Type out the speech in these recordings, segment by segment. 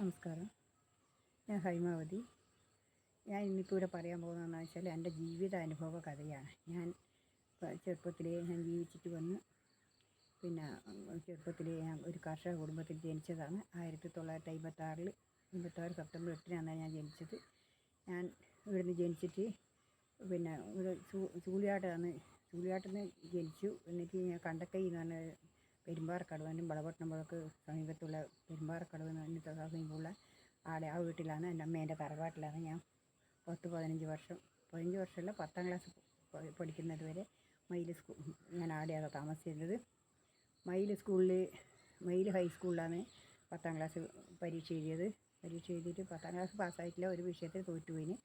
നമസ്കാരം. ഞാൻ ഹൈമാവതി. ഞാൻ ഇന്നിപ്പോൾ ഇവിടെ പറയാൻ പോകുന്നതെന്ന് വെച്ചാൽ എൻ്റെ ജീവിതാനുഭവ കഥയാണ്. ഞാൻ ചെറുപ്പത്തിലേ ഞാൻ ജീവിച്ചിട്ട് വന്ന് ചെറുപ്പത്തിലേ ഞാൻ ഒരു കർഷക കുടുംബത്തിൽ ജനിച്ചതാണ്. 1956 സെപ്റ്റംബർ 8-നാണ് ഞാൻ ജനിച്ചത്. ഞാൻ ഇവിടുന്ന് ജനിച്ചിട്ട് ഇവിടെ ചൂളിയാട്ടിൽ നിന്ന് ജനിച്ചു. എന്നിട്ട് ഞാൻ കണ്ടക്കൈ എന്ന് പറഞ്ഞ പെരുമ്പാറക്കടവ്, വളപട്ടണം പുഴക്ക് സമീപത്തുള്ള പെരുമ്പാറക്കടവ് എന്ന് പറഞ്ഞ സമീപമുള്ള ആ വീട്ടിലാണ്. എൻ്റെ അമ്മേൻ്റെ തറവാട്ടിലാണ് ഞാൻ 15 വർഷമല്ല 10ാം ക്ലാസ് പഠിക്കുന്നത് വരെ ഞാൻ ആടെയാണ് താമസിച്ചിരുന്നത്. മയിൽ ഹൈസ്കൂളിലാണ് 10ാം ക്ലാസ് പരീക്ഷ എഴുതിയത്. പരീക്ഷ എഴുതിയിട്ട് 10ാം ക്ലാസ് പാസ്സായിട്ടില്ല, ഒരു വിഷയത്തിൽ തോറ്റുപോയിന്.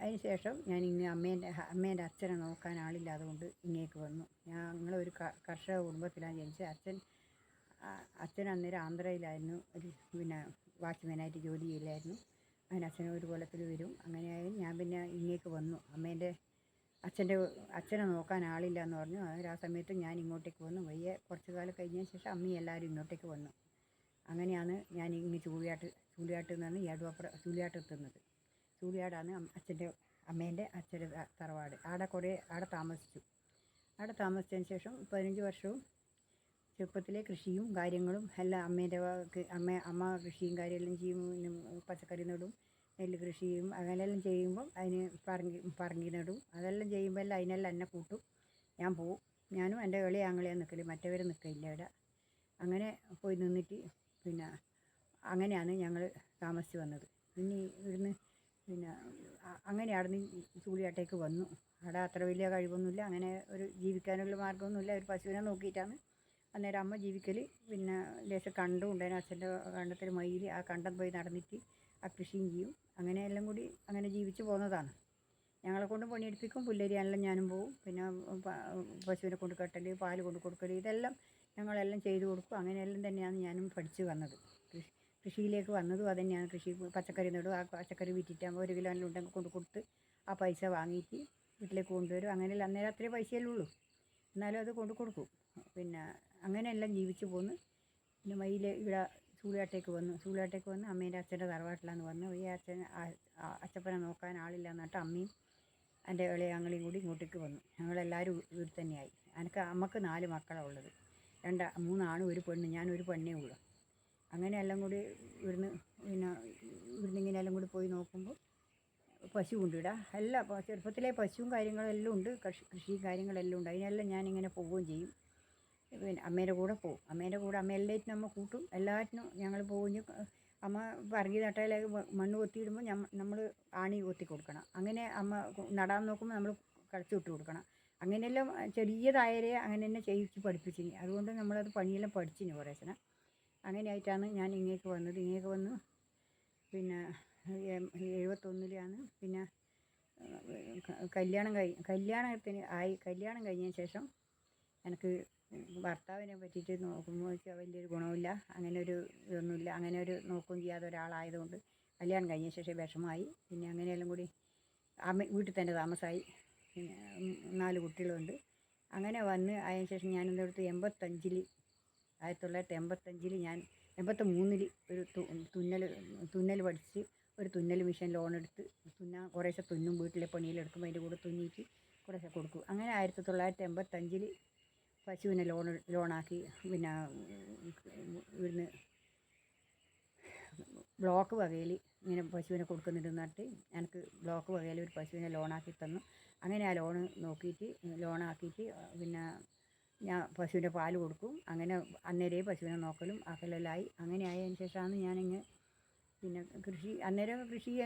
അതിന് ശേഷം ഞാൻ അമ്മേൻ്റെ അച്ഛനെ നോക്കാൻ ആളില്ലാതെ കൊണ്ട് ഇങ്ങേക്ക് വന്നു. ഞങ്ങളൊരു കർഷക കുടുംബത്തിലാണ് ജനിച്ചത്. അച്ഛൻ അന്നേരം ആന്ധ്രയിലായിരുന്നു, ഒരു വാച്ച്മാനായിട്ട് ജോലി ചെയ്യില്ലായിരുന്നു. അതിന് അച്ഛനെ ഒരു കൊല്ലത്തിൽ വരും. അങ്ങനെയായി ഞാൻ ഇങ്ങേക്ക് വന്നു. അച്ഛനെ നോക്കാൻ ആളില്ല എന്ന് പറഞ്ഞു. ആ സമയത്ത് ഞാൻ ഇങ്ങോട്ടേക്ക് വന്നു. കുറച്ച് കാലം കഴിഞ്ഞതിന് ശേഷം അമ്മയും എല്ലാവരും ഇങ്ങോട്ടേക്ക് വന്നു. അങ്ങനെയാണ് ഞാൻ ഇങ്ങ് ചൂളിയാട്ട് നിന്നാണ് ചൂളിയാട്ട് എത്തുന്നത്. ചൂളിയാടാണ് അമ്മേൻ്റെ അച്ഛൻ്റെ തറവാട്. ആടെ താമസിച്ചു. ആടെ താമസിച്ചതിന് ശേഷം 15 വർഷവും ചെറുപ്പത്തിലെ കൃഷിയും കാര്യങ്ങളും എല്ലാം അമ്മ കൃഷിയും കാര്യമെല്ലാം ചെയ്യും. പച്ചക്കറി നടും, നെല്ല് കൃഷി ചെയ്യും. അങ്ങനെയെല്ലാം ചെയ്യുമ്പം അതിന് പറങ്ങി നടും. അതെല്ലാം ചെയ്യുമ്പോൾ അതിനെല്ലാം എന്നെ കൂട്ടും. ഞാൻ പോവും. ഞാനും എൻ്റെ ഇളയ ആങ്ങളെയാണ് നിൽക്കൽ, മറ്റവരെ നിൽക്കില്ല ഇവിടെ. അങ്ങനെ പോയി നിന്നിട്ട് അങ്ങനെയാണ് ഞങ്ങൾ താമസിച്ച് വന്നത്. ഇവിടുന്ന് അങ്ങനെ അവിടുന്ന് ചൂളിയാട്ടേക്ക് വന്നു. അവിടെ അത്ര വലിയ കഴിവൊന്നുമില്ല, അങ്ങനെ ഒരു ജീവിക്കാനുള്ള മാർഗ്ഗമൊന്നുമില്ല. ഒരു പശുവിനെ നോക്കിയിട്ടാണ് അന്നേരം അമ്മ ജീവിക്കൽ. ലേശം കണ്ടം ഉണ്ടായിരുന്നു, അച്ഛൻ്റെ കണ്ടത്തിൽ മയിൽ. ആ കണ്ടം പോയി നടന്നിട്ട് ആ കൃഷിയും ചെയ്യും. അങ്ങനെയെല്ലാം കൂടി അങ്ങനെ ജീവിച്ച് പോകുന്നതാണ്. ഞങ്ങളെ കൊണ്ട് പണിയെടുപ്പിക്കും. പുല്ലരിയാനെല്ലാം ഞാനും പോവും. പശുവിനെ കൊണ്ട് കെട്ടൽ, പാൽ കൊണ്ട് കൊടുക്കൽ, ഇതെല്ലാം ഞങ്ങളെല്ലാം ചെയ്തു കൊടുക്കും. അങ്ങനെയെല്ലാം തന്നെയാണ് ഞാനും പഠിച്ച് വന്നത്. കൃഷിയിലേക്ക് വന്നതും അതുതന്നെയാണ്. പച്ചക്കറി നടും. ആ പച്ചക്കറി വിറ്റിട്ടാകുമ്പോൾ 1 കിലോ ഉണ്ടെങ്കിൽ കൊണ്ട് കൊടുത്ത് ആ പൈസ വാങ്ങിയിട്ട് വീട്ടിലേക്ക് കൊണ്ടുവരും. അങ്ങനെയല്ല, അന്നേരം അത്രേ പൈസയല്ലേ ഉള്ളൂ, എന്നാലും അത് കൊണ്ട് കൊടുക്കും. അങ്ങനെയെല്ലാം ജീവിച്ച് പോന്ന്. മയിൽ ഇവിടെ ചൂളിയാട്ടേക്ക് വന്ന് അമ്മേൻ്റെ അച്ഛൻ്റെ തറവാട്ടിലാണ് വന്ന്. ഈ അച്ഛപ്പനെ നോക്കാൻ ആളില്ല എന്നിട്ട് അമ്മയും എൻ്റെ ഇളയ ആങ്ങളെയും കൂടി ഇങ്ങോട്ടേക്ക് വന്നു. ഞങ്ങളെല്ലാവരും ഇവിടെ തന്നെയായി. അമ്മക്ക് 4 മക്കളാണ് ഉള്ളത്. 3 ആണും 1 പെണ്ണും. ഞാനൊരു പെണ്ണേ ഉള്ളൂ. അങ്ങനെയെല്ലാം കൂടി ഇവിടുന്ന് ഇങ്ങനെയെല്ലാം കൂടി പോയി നോക്കുമ്പോൾ പശു ഉണ്ട് ഇവിടെ. ചെറുപ്പത്തിലെ പശുവും കാര്യങ്ങളെല്ലാം ഉണ്ട്, കൃഷിയും കാര്യങ്ങളെല്ലാം ഉണ്ട്. അതിനെല്ലാം ഞാനിങ്ങനെ പോവുകയും ചെയ്യും. അമ്മേൻ്റെ കൂടെ പോവും. അമ്മ എല്ലാറ്റിനും അമ്മ കൂട്ടും. എല്ലാറ്റിനും ഞങ്ങൾ പോവുകയും. അമ്മ പറങ്ങി നട്ടയിലേക്ക് മണ്ണ് കൊത്തിയിടുമ്പോൾ നമ്മൾ ആണി കൊത്തി കൊടുക്കണം. അങ്ങനെ അമ്മ നടാൻ നോക്കുമ്പോൾ നമ്മൾ കളച്ച് വിട്ട് കൊടുക്കണം. അങ്ങനെയെല്ലാം ചെറിയതായാലേ അങ്ങനെ തന്നെ ചെയ്യിച്ച് പഠിപ്പിച്ചിന്. അതുകൊണ്ട് നമ്മളത് പണിയെല്ലാം പഠിച്ചിന് കുറേശ്ശെ. അങ്ങനെയായിട്ടാണ് ഞാൻ ഇങ്ങേക്ക് വന്നത്. ഇങ്ങേക്ക് വന്നു 71-ലാണ്. കല്യാണം കഴിഞ്ഞതിന് ശേഷം എനിക്ക് ഭർത്താവിനെ പറ്റിയിട്ട് നോക്കുമ്പോൾ വലിയൊരു ഗുണമില്ല, അങ്ങനെ ഒരു ഇതൊന്നുമില്ല. അങ്ങനെ ഒരു നോക്കുകയും ചെയ്യാതെ ഒരാളായതുകൊണ്ട് കല്യാണം കഴിഞ്ഞ ശേഷം വിഷമമായി. അങ്ങനെയെല്ലാം കൂടി വീട്ടിൽ തന്നെ താമസമായി. 4 കുട്ടികളുണ്ട്. അങ്ങനെ വന്ന് അതിന് ശേഷം ഞാൻ എന്തെടുത്ത് 1985 ഞാൻ 83 ഒരു തുന്നൽ പഠിച്ച് ഒരു തുന്നൽ മെഷീൻ ലോൺ എടുത്ത് കുറേശ്ശെ തുന്നും. വീട്ടിലെ പണിയിലെടുക്കുമ്പോൾ അതിൻ്റെ കൂടെ തുന്നിയിട്ട് കുറേശ്ശെ കൊടുക്കും. അങ്ങനെ 1985 പശുവിനെ ലോണാക്കി. ഇവിടുന്ന് ബ്ലോക്ക് വകയിൽ ഇങ്ങനെ പശുവിനെ കൊടുക്കുന്നുണ്ടെന്നിട്ട് എനിക്ക് ബ്ലോക്ക് വകയിൽ ഒരു പശുവിനെ ലോണാക്കി തന്നു. അങ്ങനെ ആ ലോണ് നോക്കിയിട്ട് ലോണാക്കിയിട്ട് ഞാൻ പശുവിൻ്റെ പാൽ കൊടുക്കും. അങ്ങനെ അന്നേരേ പശുവിനെ നോക്കലും ആക്കലെല്ലാമായി. അങ്ങനെ ആയതിന് ശേഷമാണ് ഞാനിങ്ങ് കൃഷി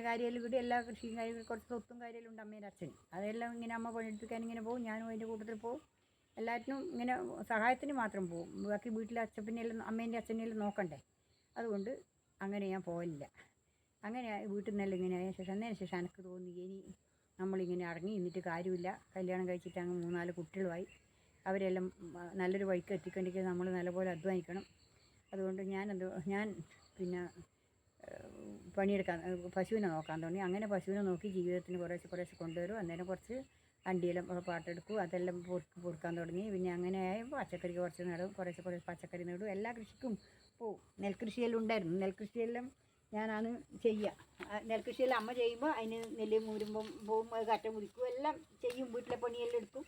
കാര്യമെല്ലാം ഇവിടെ എല്ലാ കൃഷിയും കാര്യങ്ങളും കുറച്ച് സ്വത്തും കാര്യമെല്ലാം ഉണ്ട് അമ്മേൻ്റെ അച്ഛന്. അതെല്ലാം ഇങ്ങനെ അമ്മ പണിയെടുപ്പിക്കാൻ ഇങ്ങനെ പോകും. ഞാനും അതിൻ്റെ കൂട്ടത്തിൽ പോകും. എല്ലാറ്റിനും ഇങ്ങനെ സഹായത്തിന് മാത്രം പോകും. ബാക്കി വീട്ടിലെ അമ്മേൻ്റെ അച്ഛനെല്ലാം നോക്കണ്ടേ, അതുകൊണ്ട് അങ്ങനെ ഞാൻ പോകലില്ല. അങ്ങനെ വീട്ടിൽ നിന്നെല്ലാം ഇങ്ങനെ ആയതിനു ശേഷം എനിക്ക് തോന്നി ഇനി നമ്മളിങ്ങനെ അടങ്ങി നിന്നിട്ട് കാര്യമില്ല. കല്യാണം കഴിച്ചിട്ട് അങ്ങ് 3-4 കുട്ടികളുമായി. അവരെല്ലാം നല്ലൊരു വഴിക്ക് എത്തിക്കണ്ടെങ്കിൽ നമ്മൾ നല്ലപോലെ അധ്വാനിക്കണം. അതുകൊണ്ട് ഞാൻ പണിയെടുക്കാൻ പശുവിനെ നോക്കാൻ തുടങ്ങി. അങ്ങനെ പശുവിനെ നോക്കി ജീവിതത്തിന് കുറേശ്ശെ കൊണ്ടുവരും. അന്നേരം കുറച്ച് അണ്ടിയെല്ലാം പാട്ടെടുക്കും, അതെല്ലാം പൊറുക്കാൻ തുടങ്ങി. പിന്നെ അങ്ങനെ ആയപ്പോൾ പച്ചക്കറിക്ക് കുറച്ച് നടും, കുറച്ച് പച്ചക്കറി നടും. എല്ലാ കൃഷിക്കും പോവും. നെൽകൃഷിയെല്ലാം ഉണ്ടായിരുന്നു. നെൽകൃഷിയെല്ലാം ഞാനാണ് ചെയ്യുക. നെൽകൃഷിയെല്ലാം അമ്മ ചെയ്യുമ്പോൾ അതിന് നെല്ല് മൂരുമ്പം പോവും, അത് കറ്റ മുറിക്കും, എല്ലാം ചെയ്യും. വീട്ടിലെ പണിയെല്ലാം എടുക്കും.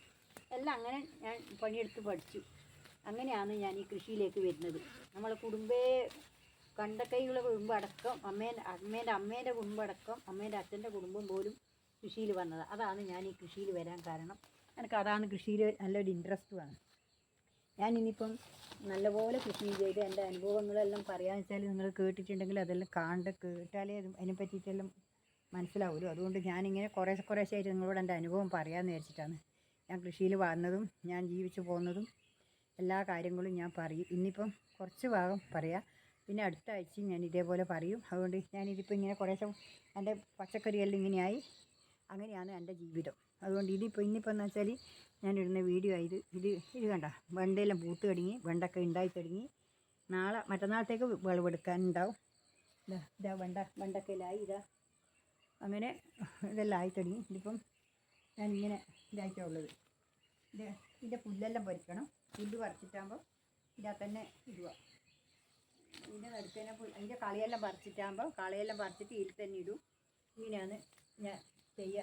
എല്ലാം അങ്ങനെ ഞാൻ പണിയെടുത്ത് പഠിച്ചു. അങ്ങനെയാണ് ഞാൻ ഈ കൃഷിയിലേക്ക് വരുന്നത്. നമ്മളെ കണ്ടക്കൈകളെ കുടുംബം അടക്കം, അമ്മേൻ്റെ കുടുംബം അടക്കം, അമ്മേൻ്റെ അച്ഛൻ്റെ കുടുംബം പോലും കൃഷിയിൽ വന്നത്. അതാണ് ഞാൻ ഈ കൃഷിയിൽ വരാൻ കാരണം. അതാണ് കൃഷിയിൽ നല്ലൊരു ഇൻട്രസ്റ്റുമാണ്. ഞാനിനിയിപ്പം നല്ലപോലെ കൃഷി ചെയ്ത് എൻ്റെ അനുഭവങ്ങളെല്ലാം പറയാമെന്ന് വെച്ചാൽ നിങ്ങൾ കേട്ടിട്ടുണ്ടെങ്കിൽ അതെല്ലാം കേട്ടാലേ അതിനെ പറ്റിയിട്ടെല്ലാം മനസ്സിലാവുമല്ലോ. അതുകൊണ്ട് ഞാനിങ്ങനെ കുറേശ്ശായിട്ട് നിങ്ങളോട് എൻ്റെ അനുഭവം പറയാമെന്ന് വിചാരിച്ചിട്ടാണ്. ഞാൻ കൃഷിയിൽ വന്നതും ഞാൻ ജീവിച്ചു പോകുന്നതും എല്ലാ കാര്യങ്ങളും ഞാൻ പറയും. ഇന്നിപ്പം കുറച്ച് ഭാഗം പറയാം, പിന്നെ അടുത്ത ആഴ്ചയും ഞാൻ ഇതേപോലെ പറയും. അതുകൊണ്ട് ഞാനിതിപ്പോൾ ഇങ്ങനെ കുറേശ്ശെ എൻ്റെ പച്ചക്കറിയെല്ലാം ഇങ്ങനെയായി. അങ്ങനെയാണ് എൻ്റെ ജീവിതം. അതുകൊണ്ട് ഇന്നിപ്പോൾ എന്ന് വെച്ചാൽ ഞാനിടുന്ന വീഡിയോ ആയത് ഇത് കണ്ട വെണ്ടയെല്ലാം പൂത്ത് തുടങ്ങി, വെണ്ടൊക്കെ ഉണ്ടായി തുടങ്ങി. മറ്റന്നാളത്തേക്ക് വിളവെടുക്കാനുണ്ടാവും. വെണ്ടക്കയിലായി അങ്ങനെ ഇതെല്ലാം ആയി തുടങ്ങി. ഇതിപ്പം ഞാനിങ്ങനെ ഇതായിട്ടുള്ളത്. ഇതിൻ്റെ പുല്ലെല്ലാം പറിക്കണം. പുല്ല് പറിച്ചിട്ടാകുമ്പോൾ ഇതിനകത്ത് തന്നെ ഇടുക. ഇതിൻ്റെ നടുക്കന്നെ അതിൻ്റെ കളയെല്ലാം പറിച്ചിട്ട് ഇതിൽ തന്നെ ഇടും. ഇങ്ങനെയാണ് ഞാൻ ചെയ്യുക.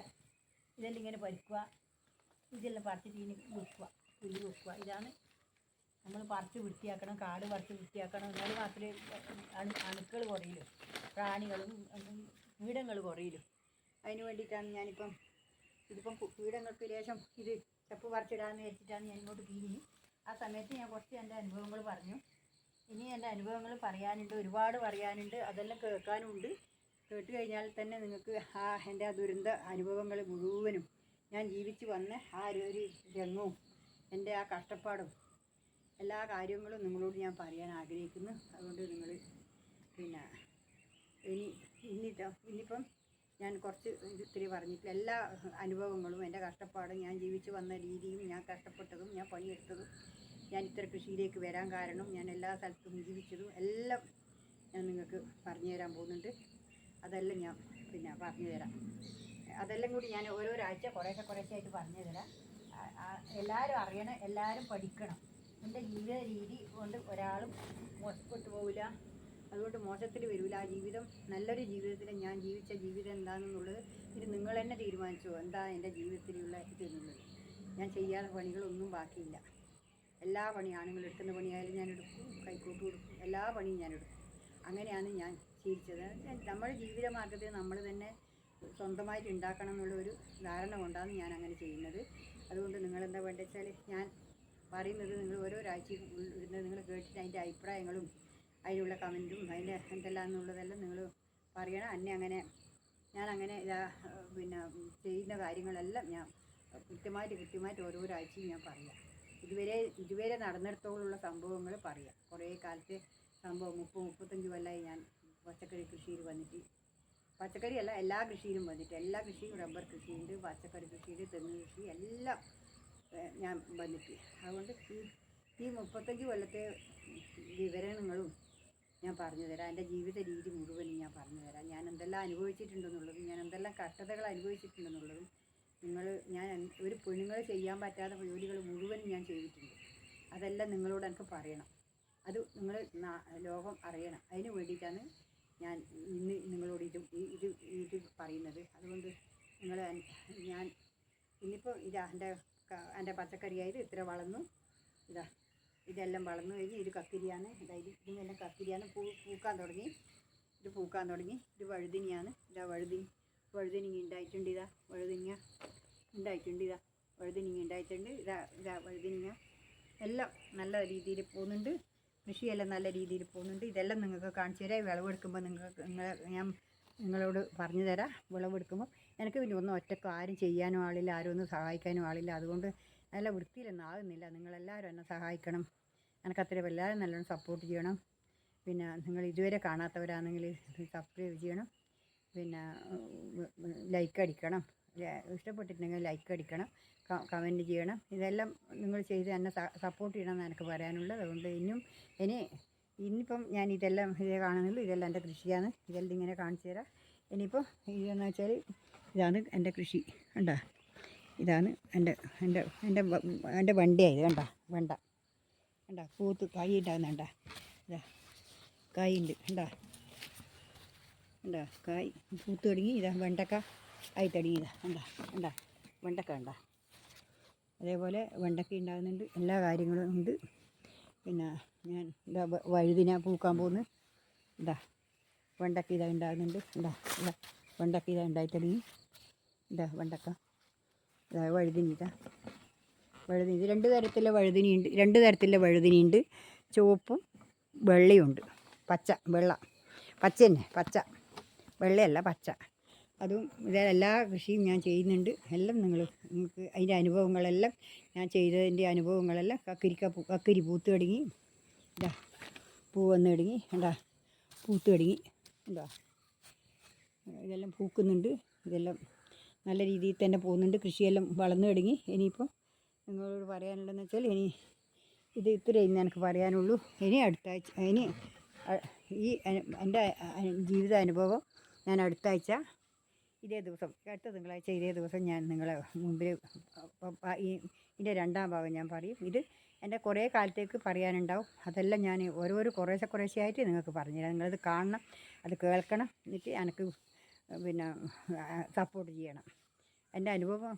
ഇതെല്ലാം ഇങ്ങനെ പറിക്കുക, ഇതെല്ലാം പറിച്ചിട്ട് ഇനി പുല്ല് വെക്കുക. ഇതാണ് നമ്മൾ പറിച്ച് വൃത്തിയാക്കണം. കാട് പറിച്ച് വൃത്തിയാക്കണം. എന്നാൽ മാത്രമേ അണുക്കൾ കുറയിലും പ്രാണികളും കീടങ്ങൾ കുറയിലും. അതിന് വേണ്ടിയിട്ടാണ് ഇതിപ്പം കീടങ്ങൾക്ക് ലേശം ഇത് ചപ്പ് പറിച്ചിടാമെന്ന് വെച്ചിട്ടാണ് ഞാൻ ഇങ്ങോട്ട് തിരിഞ്ഞ്. ആ സമയത്ത് ഞാൻ കുറച്ച് എൻ്റെ അനുഭവങ്ങൾ പറഞ്ഞു. ഇനി എൻ്റെ അനുഭവങ്ങൾ പറയാനുണ്ട്, ഒരുപാട് പറയാനുണ്ട്. അതെല്ലാം കേൾക്കാനുമുണ്ട്. കേട്ട് കഴിഞ്ഞാൽ തന്നെ നിങ്ങൾക്ക് എൻ്റെ ദുരന്ത അനുഭവങ്ങൾ മുഴുവനും, ഞാൻ ജീവിച്ച് വന്ന ഒരു രംഗവും എൻ്റെ കഷ്ടപ്പാടും എല്ലാ കാര്യങ്ങളും നിങ്ങളോട് ഞാൻ പറയാൻ ആഗ്രഹിക്കുന്നു. അതുകൊണ്ട് നിങ്ങൾ ഇനിയിപ്പം ഞാൻ കുറച്ച് ഇത്തിരി പറഞ്ഞിട്ടില്ല. എല്ലാ അനുഭവങ്ങളും എൻ്റെ കഷ്ടപ്പാടും, ഞാൻ ജീവിച്ച് വന്ന രീതിയും, ഞാൻ കഷ്ടപ്പെട്ടതും, ഞാൻ പണിയെടുത്തതും, ഞാൻ ഇത്ര കൃഷിയിലേക്ക് വരാൻ കാരണം, ഞാൻ എല്ലാ സ്ഥലത്തും ജീവിച്ചതും എല്ലാം ഞാൻ നിങ്ങൾക്ക് പറഞ്ഞു തരാൻ പോകുന്നുണ്ട്. അതെല്ലാം ഞാൻ പറഞ്ഞു തരാം. അതെല്ലാം കൂടി ഞാൻ ഓരോരാഴ്ച കുറേശ്ശായിട്ട് പറഞ്ഞു തരാം. എല്ലാവരും അറിയണം, എല്ലാവരും പഠിക്കണം. എൻ്റെ ജീവിത രീതി കൊണ്ട് ഒരാളും മോശപ്പെട്ടു പോവില്ല, അതുകൊണ്ട് മോശത്തിൽ വരില്ല. ആ ജീവിതം നല്ലൊരു ജീവിതത്തിൽ ഞാൻ ജീവിച്ച ജീവിതം എന്താണെന്നുള്ളത് ഇത് നിങ്ങൾ തന്നെ തീരുമാനിച്ചോ. എന്താ എൻ്റെ ജീവിതത്തിലുള്ള ഇതെന്നുള്ളത്. ഞാൻ ചെയ്യാത്ത പണികളൊന്നും ബാക്കിയില്ല. എല്ലാ ആണുങ്ങൾ എടുക്കുന്ന പണിയായാലും ഞാൻ എടുക്കും, കൈക്കോട്ട് കൊടുക്കും, എല്ലാ പണിയും ഞാൻ എടുക്കും. അങ്ങനെയാണ് ഞാൻ ശീലിച്ചത്. നമ്മുടെ ജീവിത മാർഗ്ഗത്തിൽ നമ്മൾ തന്നെ സ്വന്തമായിട്ട് ഉണ്ടാക്കണം എന്നുള്ളൊരു ധാരണ കൊണ്ടാണ് ഞാൻ അങ്ങനെ ചെയ്യുന്നത്. അതുകൊണ്ട് നിങ്ങളെന്താ വേണ്ടത് വെച്ചാൽ ഞാൻ പറയുന്നത് നിങ്ങൾ ഓരോരാഴ്ചയും ഇടുന്നത് നിങ്ങൾ കേട്ടിട്ട് അതിൻ്റെ അഭിപ്രായങ്ങളും അതിനുള്ള കമൻറ്റും അതിൻ്റെ എന്തെല്ലാമെന്നുള്ളതെല്ലാം നിങ്ങൾ പറയണം. ഞാനങ്ങനെ ചെയ്യുന്ന കാര്യങ്ങളെല്ലാം ഞാൻ കൃത്യമായിട്ട് ഓരോരാഴ്ചയും ഞാൻ പറയാം. ഇതുവരെ നടന്നിടത്തോളമുള്ള സംഭവങ്ങൾ പറയാം. കുറേ കാലത്തെ സംഭവം 30-35 കൊല്ലമായി ഞാൻ പച്ചക്കറി കൃഷിയിൽ വന്നിട്ട്. പച്ചക്കറിയല്ല, എല്ലാ കൃഷിയിലും വന്നിട്ട്. എല്ലാ കൃഷിയും, റബ്ബർ കൃഷിയുണ്ട്, പച്ചക്കറി കൃഷിയുണ്ട്, തെങ്ങ് കൃഷി എല്ലാം ഞാൻ വന്നിട്ട്. അതുകൊണ്ട് ഈ 35 കൊല്ലത്തെ വിവരണങ്ങളും ഞാൻ പറഞ്ഞു തരാം. എൻ്റെ ജീവിത രീതി മുഴുവനും ഞാൻ പറഞ്ഞു തരാം. ഞാൻ എന്തെല്ലാം അനുഭവിച്ചിട്ടുണ്ടെന്നുള്ളതും, ഞാൻ എന്തെല്ലാം കഷ്ടതകൾ അനുഭവിച്ചിട്ടുണ്ടെന്നുള്ളതും ഞാൻ ഒരു പെണ്ണുങ്ങൾ ചെയ്യാൻ പറ്റാത്ത ജോലികൾ മുഴുവനും ഞാൻ ചെയ്തിട്ടുണ്ട്. അതെല്ലാം നിങ്ങളോട് എനിക്ക് പറയണം. അത് നിങ്ങൾ ലോകം അറിയണം. അതിന് വേണ്ടിയിട്ടാണ് ഞാൻ ഇന്ന് നിങ്ങളോട് ഇത് പറയുന്നത്. അതുകൊണ്ട് ഞാൻ ഇന്നിപ്പോൾ എൻ്റെ പച്ചക്കറിയായത് ഇത്ര വളർന്നു. ഇതെല്ലാം വളർന്നു കഴിഞ്ഞ് ഇത് കത്തിരിയാണ്. ഇതിനെല്ലാം കത്തിരിയാണ് പൂക്കാൻ തുടങ്ങി. ഇത് വഴുതിനിയാണ്. വഴുതിനിങ്ങ ഉണ്ടായിട്ടുണ്ട്. വഴുതിനിങ്ങ ഉണ്ടായിട്ടുണ്ട്. വഴുതിനിങ്ങ എല്ലാം നല്ല രീതിയിൽ പോകുന്നുണ്ട്. കൃഷിയെല്ലാം നല്ല രീതിയിൽ പോകുന്നുണ്ട്. ഇതെല്ലാം നിങ്ങൾക്ക് കാണിച്ചു തരാം. വിളവെടുക്കുമ്പോൾ ഞാൻ നിങ്ങളോട് പറഞ്ഞു തരാം. വിളവെടുക്കുമ്പോൾ എനിക്ക് പിന്നെ ഒന്നും ഒറ്റയ്ക്ക് ആരും ചെയ്യാനും ആളില്ല, ആരും ഒന്നും സഹായിക്കാനും ആളില്ല. അതുകൊണ്ട് നല്ല വൃത്തിയിലൊന്നും ആകുന്നില്ല. നിങ്ങളെല്ലാവരും എന്നെ സഹായിക്കണം. എനിക്കത്രയും എല്ലാവരും നല്ലോണം സപ്പോർട്ട് ചെയ്യണം. പിന്നെ നിങ്ങൾ ഇതുവരെ കാണാത്തവരാണെങ്കിൽ സബ്സ്ക്രൈബ് ചെയ്യണം. പിന്നെ ലൈക്ക് അടിക്കണം. ഇഷ്ടപ്പെട്ടിട്ടുണ്ടെങ്കിൽ ലൈക്ക് അടിക്കണം, കമൻറ്റ് ചെയ്യണം. ഇതെല്ലാം നിങ്ങൾ ചെയ്ത് എന്നെ സപ്പോർട്ട് ചെയ്യണമെന്ന് എനിക്ക് പറയാനുള്ളത്. അതുകൊണ്ട് ഇനിയിപ്പം ഞാൻ ഇതെല്ലാം കാണുന്നുള്ളൂ. ഇതെല്ലാം എൻ്റെ കൃഷിയാണ്. ഇതെല്ലാം ഇങ്ങനെ കാണിച്ചു തരാം. ഇനിയിപ്പോൾ ഇതെന്ന് വെച്ചാൽ ഇതാണ് എൻ്റെ കൃഷി. കണ്ടോ, ഇതാണ് എൻ്റെ എൻ്റെ എൻ്റെ എൻ്റെ വണ്ടിയായത്. കണ്ട വെണ്ട കണ്ട പൂത്ത് കായ് ഉണ്ടാകുന്നുണ്ട. ഇതാ കായുണ്ട് കണ്ട കണ്ട കായ് പൂത്ത് തുടങ്ങി. ഇതാ വെണ്ടക്ക ആയി തുടങ്ങി. ഇതാ കണ്ട കണ്ട വെണ്ടക്ക കണ്ട. അതേപോലെ വെണ്ടക്ക ഉണ്ടാകുന്നുണ്ട്. എല്ലാ കാര്യങ്ങളും ഉണ്ട്. പിന്നെ ഞാൻ ഇതാ വഴുതിന പൂക്കാൻ പോകുന്നു. ഇതാ വെണ്ടക്ക ഇതാ ഉണ്ടാകുന്നുണ്ട്. ഇതാ ഇതാ വെണ്ടക്ക ഇതാ ഉണ്ടായി തുടങ്ങി. ഇതാ വെണ്ടക്ക ഇതാ വഴുതിനി. ഇതാ വഴുതിനി. ഇത് രണ്ട് തരത്തിലുള്ള വഴുതിനിയുണ്ട്. ചുവപ്പും വെള്ളയുണ്ട്. പച്ച വെള്ള പച്ച തന്നെ, പച്ച വെള്ളയല്ല പച്ച. അതും ഇതെല്ലാ കൃഷിയും ഞാൻ ചെയ്യുന്നുണ്ട്. എല്ലാം നിങ്ങൾക്ക് അതിൻ്റെ അനുഭവങ്ങളെല്ലാം ഞാൻ ചെയ്തതിൻ്റെ അനുഭവങ്ങളെല്ലാം കക്കിരി പൂത്ത് തുടങ്ങി. ഇതാ പൂ വന്ന് തുടങ്ങി. എന്താ പൂത്ത് തുടങ്ങി. എന്താ ഇതെല്ലാം പൂക്കുന്നുണ്ട്. ഇതെല്ലാം നല്ല രീതിയിൽ തന്നെ പോകുന്നുണ്ട്. കൃഷിയെല്ലാം വളർന്നു തുടങ്ങി. ഇനിയിപ്പോൾ നിങ്ങളോട് പറയാനുള്ളതെന്ന് വെച്ചാൽ ഇത് ഇത്രയും എനിക്ക് പറയാനുള്ളൂ. ഇനി അടുത്ത ആഴ്ച ഈ എൻ്റെ ജീവിത അനുഭവം ഞാൻ അടുത്ത ആഴ്ച ഇതേ ദിവസം, അടുത്ത തിങ്കളാഴ്ച ഇതേ ദിവസം ഞാൻ നിങ്ങളെ മുമ്പിൽ ഇതിൻ്റെ രണ്ടാം ഭാഗം ഞാൻ പറയും. ഇത് എൻ്റെ കുറേ കാലത്തേക്ക് പറയാനുണ്ടാവും. അതെല്ലാം ഞാൻ കുറേശ്ശെയായിട്ട് നിങ്ങൾക്ക് പറഞ്ഞുതരാം. നിങ്ങളത് കാണണം, അത് കേൾക്കണം. എന്നിട്ട് എനിക്ക് പിന്നെ സപ്പോർട്ട് ചെയ്യണം. എൻ്റെ അനുഭവം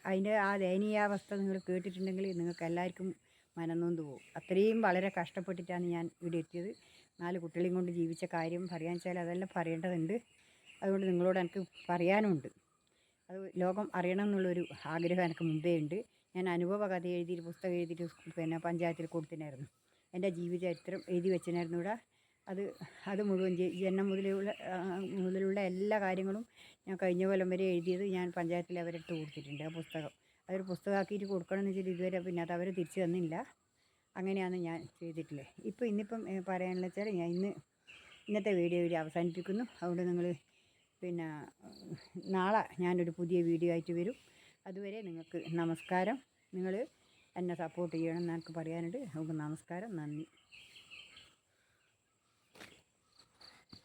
അതിൻ്റെ ആ ദയനീയാവസ്ഥ നിങ്ങൾ കേട്ടിട്ടുണ്ടെങ്കിൽ നിങ്ങൾക്ക് എല്ലാവർക്കും മനംനൊന്ത് പോകും. അത്രയും വളരെ കഷ്ടപ്പെട്ടിട്ടാണ് ഞാൻ ഇവിടെ എത്തിയത്. 4 കുട്ടികളെയും കൊണ്ട് ജീവിച്ച കാര്യം പറയാൻ വെച്ചാൽ അതെല്ലാം പറയേണ്ടതുണ്ട്. അതുകൊണ്ട് നിങ്ങളോട് എനിക്ക് പറയാനുമുണ്ട്. അത് ലോകം അറിയണം എന്നുള്ളൊരു ആഗ്രഹം എനിക്ക് മുമ്പേ ഉണ്ട്. ഞാൻ അനുഭവ കഥ എഴുതിയിട്ട് പുസ്തകം എഴുതിയിട്ട് പിന്നെ പഞ്ചായത്തിൽ കൊടുത്തിനായിരുന്നു. എൻ്റെ ജീവചരിത്രം എഴുതി വെച്ചിനായിരുന്നു ഇവിടെ. അത് മുഴുവൻ ജനനം മുതലുള്ള എല്ലാ കാര്യങ്ങളും ഞാൻ കഴിഞ്ഞ കൊല്ലം വരെ എഴുതിയത് ഞാൻ പഞ്ചായത്തിൽ അവരെടുത്ത് കൊടുത്തിട്ടുണ്ട്. ആ പുസ്തകം അതൊരു പുസ്തകമാക്കിയിട്ട് കൊടുക്കണമെന്ന് വെച്ചിട്ട് ഇതുവരെ പിന്നെ അത് അവർ തിരിച്ചു തന്നില്ല. അങ്ങനെയാണ് ഞാൻ ചെയ്തിട്ടുള്ളത്. ഇന്നിപ്പം പറയാനുള്ള വെച്ചാൽ ഞാൻ ഇന്നത്തെ വീഡിയോ അവസാനിപ്പിക്കുന്നു. അതുകൊണ്ട് നിങ്ങൾ പിന്നെ നാളെ ഞാനൊരു പുതിയ വീഡിയോ ആയിട്ട് വരും. അതുവരെ നിങ്ങൾക്ക് നമസ്കാരം. നിങ്ങൾ എന്നെ സപ്പോർട്ട് ചെയ്യണം എന്ന് എനിക്ക് പറയാനുണ്ട്. അതുകൊണ്ട് നമസ്കാരം, നന്ദി.